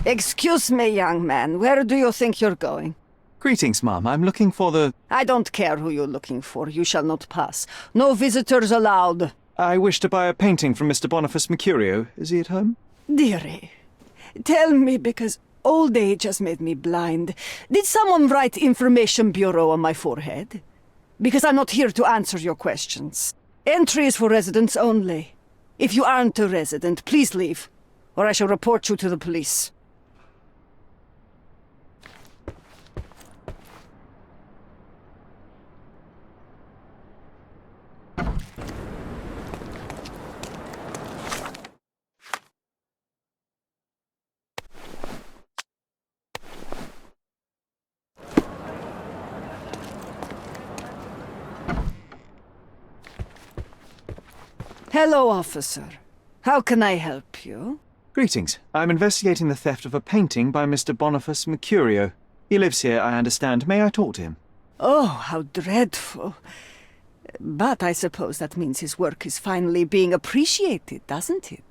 Excuse me, young man. Where do you think you're going? Greetings, ma'am. I'm looking for the... I don't care who you're looking for. You shall not pass. No visitors allowed. I wish to buy a painting from Mr. Boniface Mercutio. Is he at home? Dearie, tell me, because old age has made me blind. Did someone write Information Bureau on my forehead? Because I'm not here to answer your questions. Entry is for residents only. If you aren't a resident, please leave, or I shall report you to the police. Hello, officer. How can I help you? Greetings. I'm investigating the theft of a painting by Mr. Boniface Mercutio. He lives here, I understand. May I talk to him? Oh, how dreadful. But I suppose that means his work is finally being appreciated, doesn't it?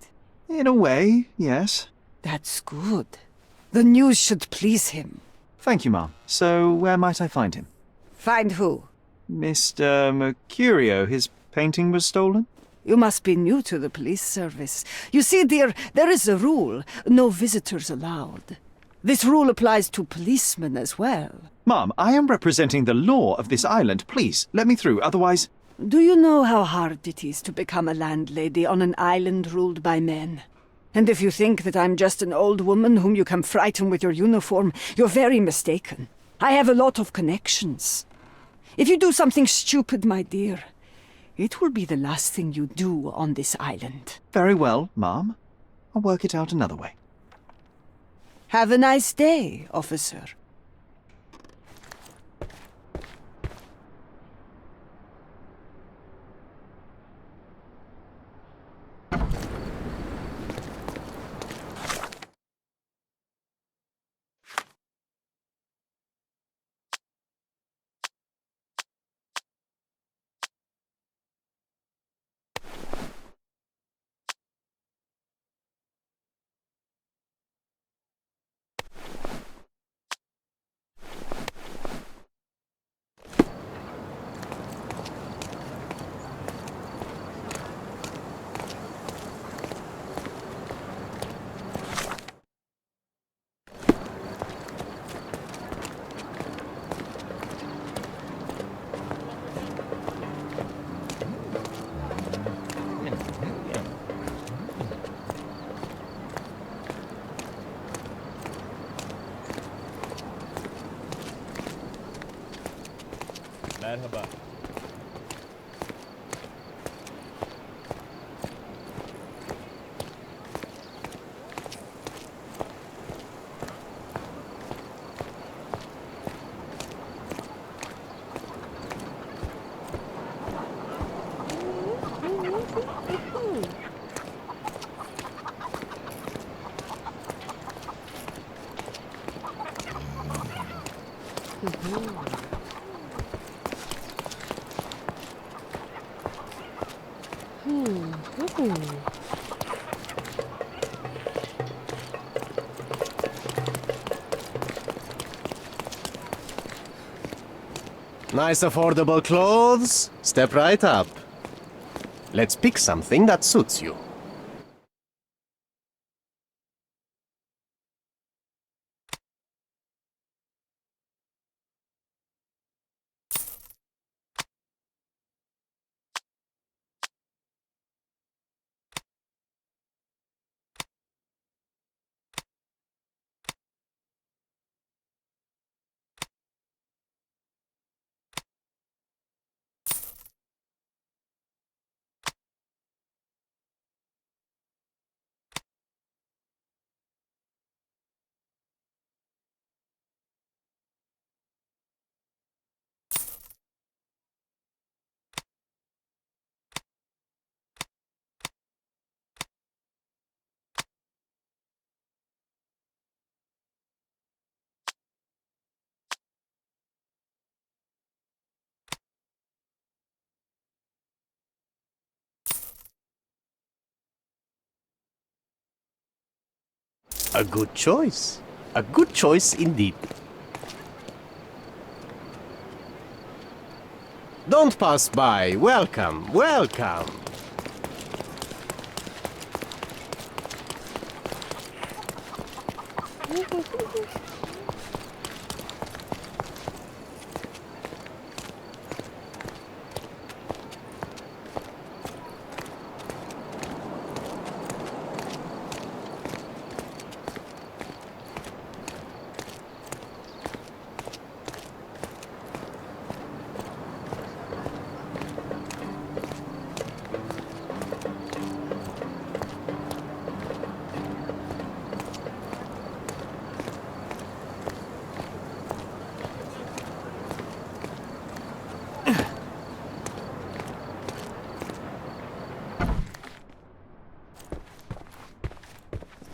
In a way, yes. That's good. The news should please him. Thank you, ma'am. So, where might I find him? Find who? Mr. Mercutio. His painting was stolen? You must be new to the police service. You see, dear, there is a rule. No visitors allowed. This rule applies to policemen as well. Ma'am, I am representing the law of this island. Please, let me through, otherwise... Do you know how hard it is to become a landlady on an island ruled by men? And if you think that I'm just an old woman whom you can frighten with your uniform, you're very mistaken. I have a lot of connections. If you do something stupid, my dear, it will be the last thing you do on this island. Very well, ma'am. I'll work it out another way. Have a nice day, officer. Merhaba. Nice affordable clothes? Step right up. Let's pick something that suits you. A good choice. A good choice indeed. Don't pass by. Welcome, welcome.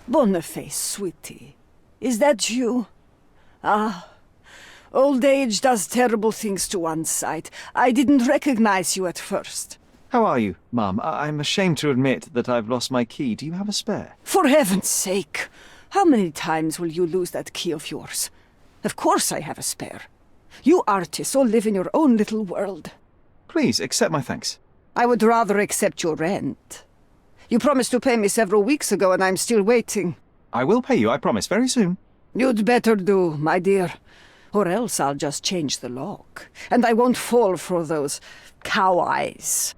Boniface, sweetie. Is that you? Ah, old age does terrible things to one's sight. I didn't recognize you at first. How are you, Mum? I'm ashamed to admit that I've lost my key. Do you have a spare? For heaven's sake! How many times will you lose that key of yours? Of course I have a spare. You artists all live in your own little world. Please, accept my thanks. I would rather accept your rent. You promised to pay me several weeks ago, and I'm still waiting. I will pay you, I promise, very soon. You'd better do, my dear. Or else I'll just change the lock. And I won't fall for those cow eyes.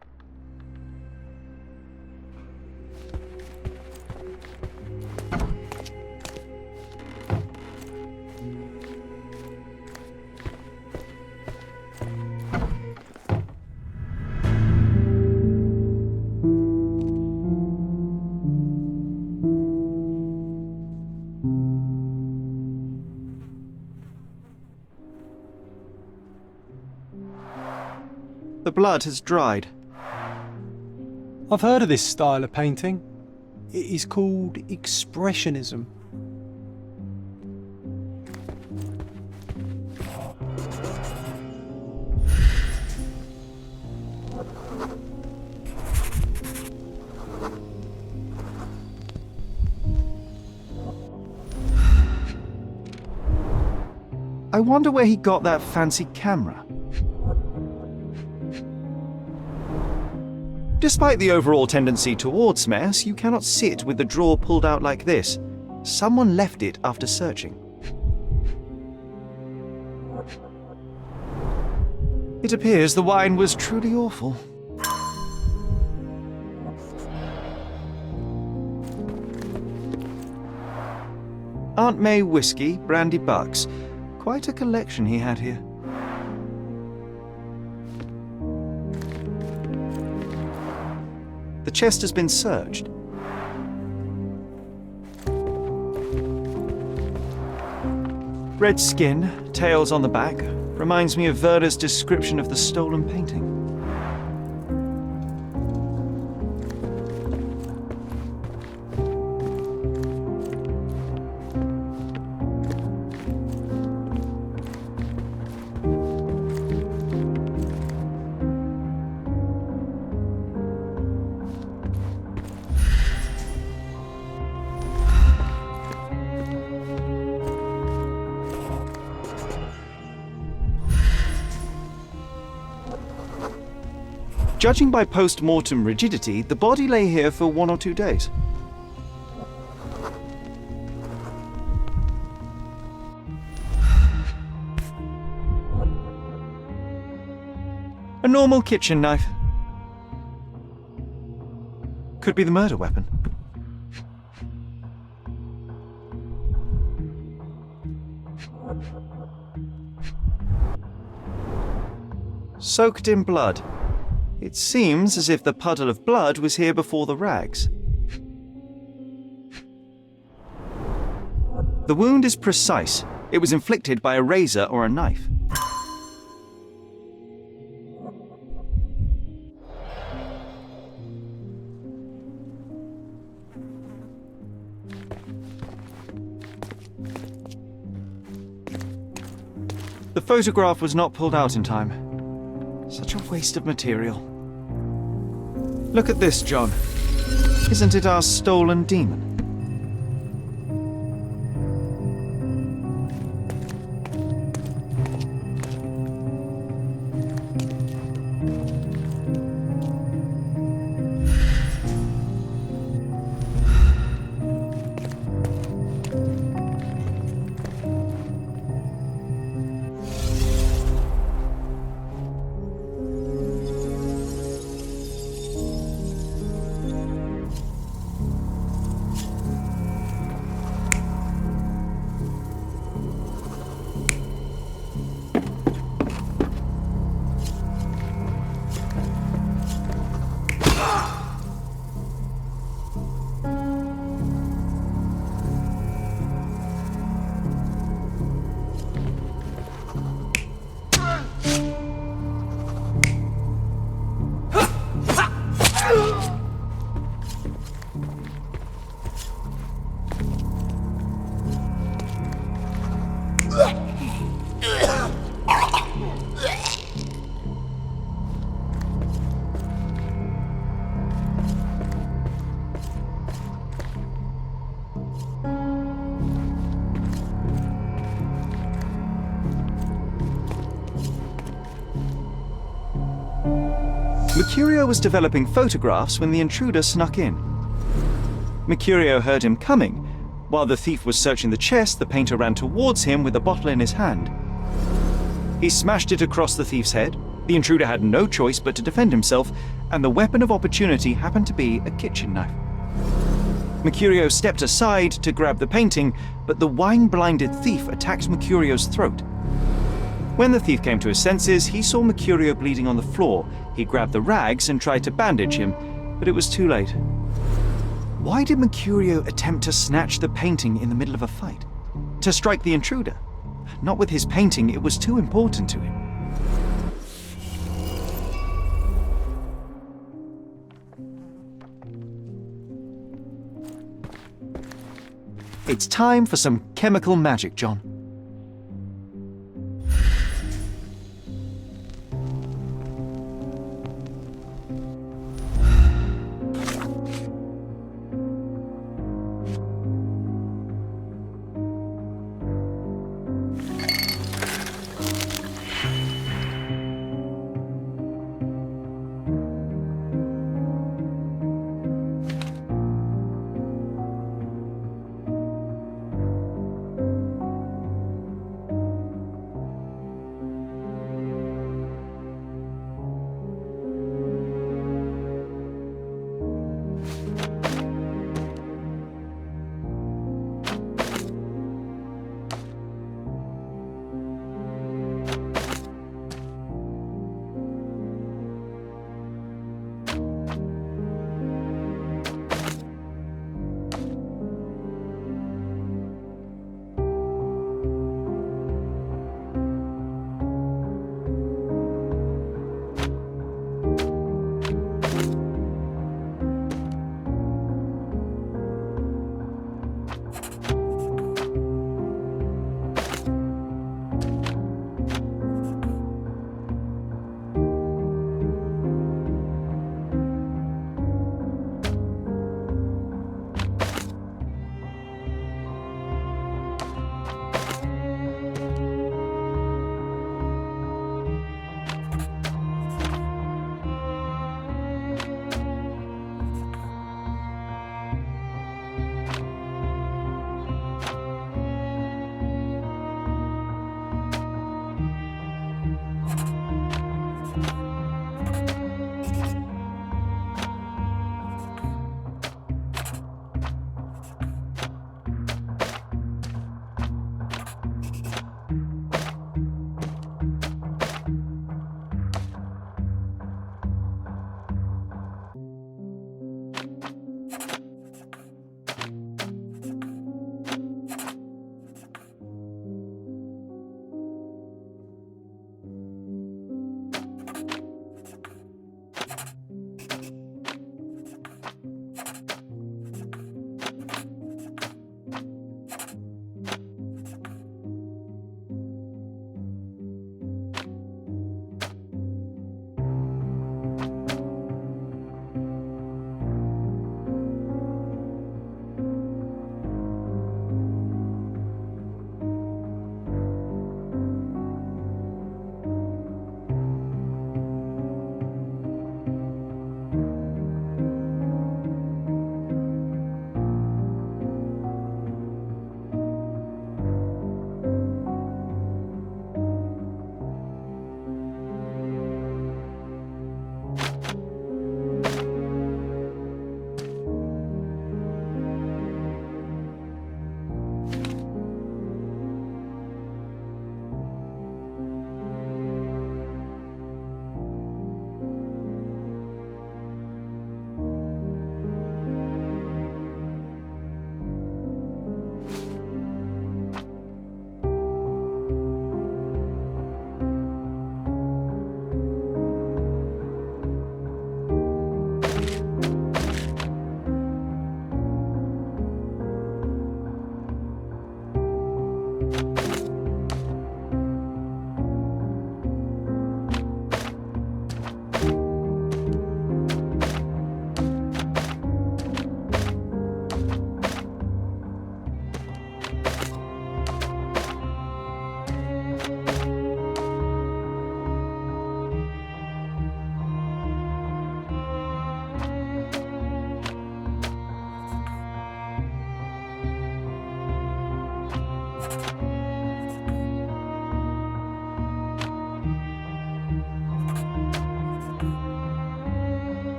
The blood has dried. I've heard of this style of painting. It is called expressionism. I wonder where he got that fancy camera. Despite the overall tendency towards mess, you cannot sit with the drawer pulled out like this. Someone left it after searching. It appears the wine was truly awful. Aunt May whiskey, brandy bucks. Quite a collection he had here. The chest has been searched. Red skin, tails on the back, reminds me of Werder's description of the stolen painting. Judging by post-mortem rigidity, the body lay here for 1 or 2 days. A normal kitchen knife. Could be the murder weapon. Soaked in blood. It seems as if the puddle of blood was here before the rags. The wound is precise. It was inflicted by a razor or a knife. The photograph was not pulled out in time. Such a waste of material. Look at this, John. Isn't it our stolen demon? Mercutio was developing photographs when the intruder snuck in. Mercutio heard him coming. While the thief was searching the chest, the painter ran towards him with a bottle in his hand. He smashed it across the thief's head. The intruder had no choice but to defend himself, and the weapon of opportunity happened to be a kitchen knife. Mercutio stepped aside to grab the painting, but the wine-blinded thief attacked Mercutio's throat. When the thief came to his senses, he saw Mercutio bleeding on the floor. He grabbed the rags and tried to bandage him, but it was too late. Why did Mercutio attempt to snatch the painting in the middle of a fight? To strike the intruder? Not with his painting, it was too important to him. It's time for some chemical magic, John.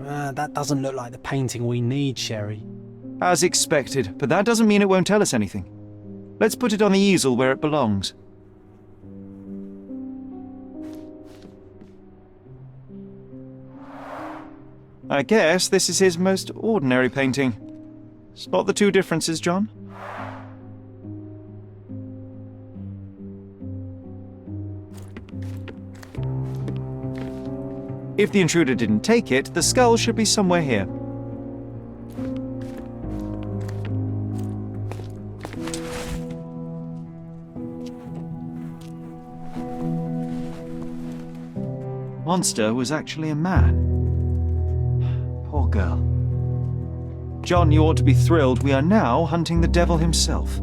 That doesn't look like the painting we need, Sherry. As expected, but that doesn't mean it won't tell us anything. Let's put it on the easel where it belongs. I guess this is his most ordinary painting. Spot the two differences, John? If the intruder didn't take it, the skull should be somewhere here. Monster was actually a man. Poor girl. John, you ought to be thrilled. We are now hunting the devil himself.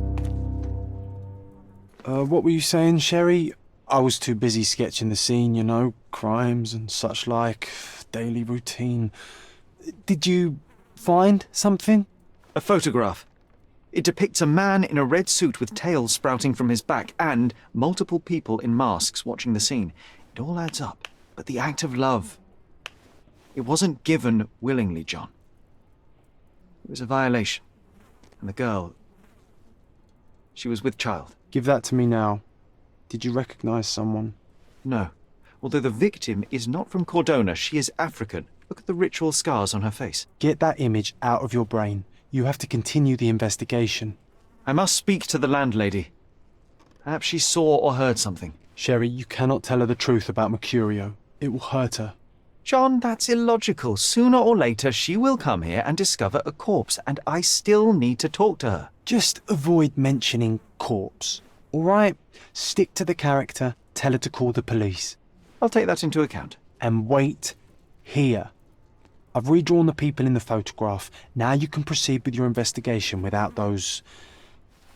What were you saying, Sherry? I was too busy sketching the scene, you know, crimes and such like, daily routine. Did you find something? A photograph. It depicts a man in a red suit with tails sprouting from his back and multiple people in masks watching the scene. It all adds up. But the act of love, it wasn't given willingly, John. It was a violation. And the girl, she was with child. Give that to me now. Did you recognize someone? No. Although the victim is not from Cordona, she is African. Look at the ritual scars on her face. Get that image out of your brain. You have to continue the investigation. I must speak to the landlady. Perhaps she saw or heard something. Sherry, you cannot tell her the truth about Mercutio. It will hurt her. John, that's illogical. Sooner or later, she will come here and discover a corpse, and I still need to talk to her. Just avoid mentioning corpse, all right? Stick to the character, tell her to call the police. I'll take that into account. And wait here. I've redrawn the people in the photograph. Now you can proceed with your investigation without those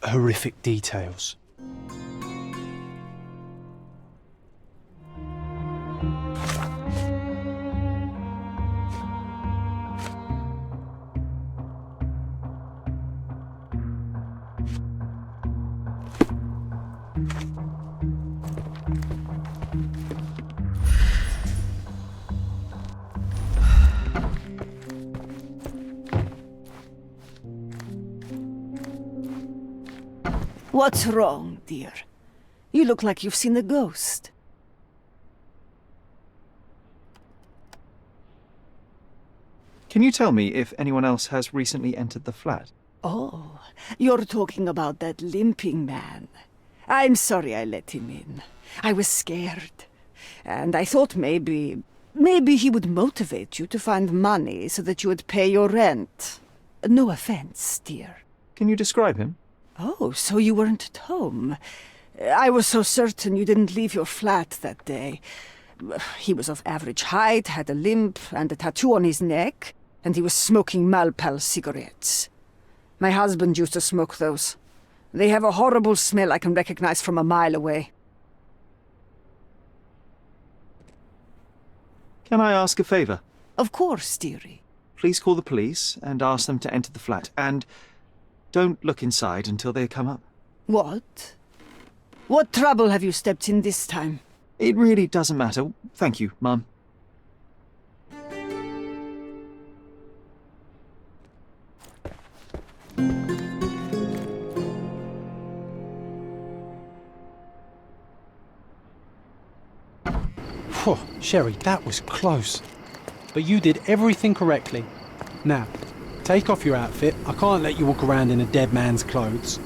horrific details. What's wrong, dear? You look like you've seen a ghost. Can you tell me if anyone else has recently entered the flat? Oh, you're talking about that limping man. I'm sorry I let him in. I was scared. And I thought maybe he would motivate you to find money so that you would pay your rent. No offense, dear. Can you describe him? Oh, so you weren't at home. I was so certain you didn't leave your flat that day. He was of average height, had a limp and a tattoo on his neck, and he was smoking Malpal cigarettes. My husband used to smoke those. They have a horrible smell I can recognize from a mile away. Can I ask a favor? Of course, dearie. Please call the police and ask them to enter the flat, and don't look inside until they come up. What? What trouble have you stepped in this time? It really doesn't matter. Thank you, Mum. Phew, Sherry, that was close. But you did everything correctly. Now, take off your outfit. I can't let you walk around in a dead man's clothes.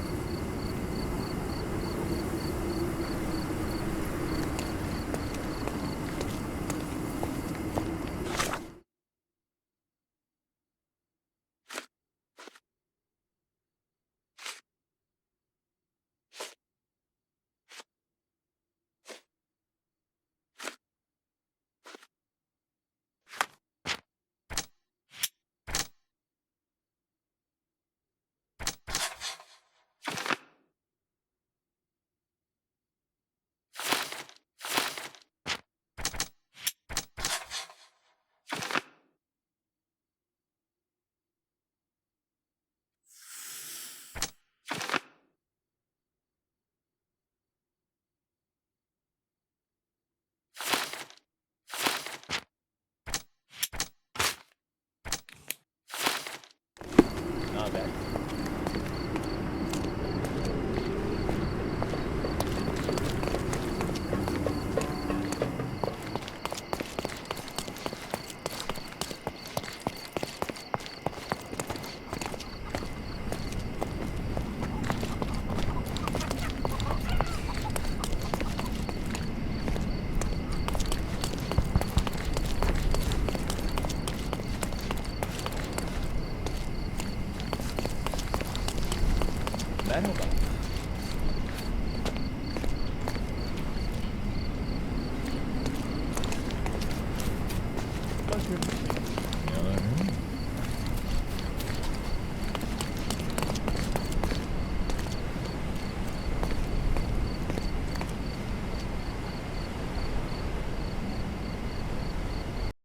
I know that.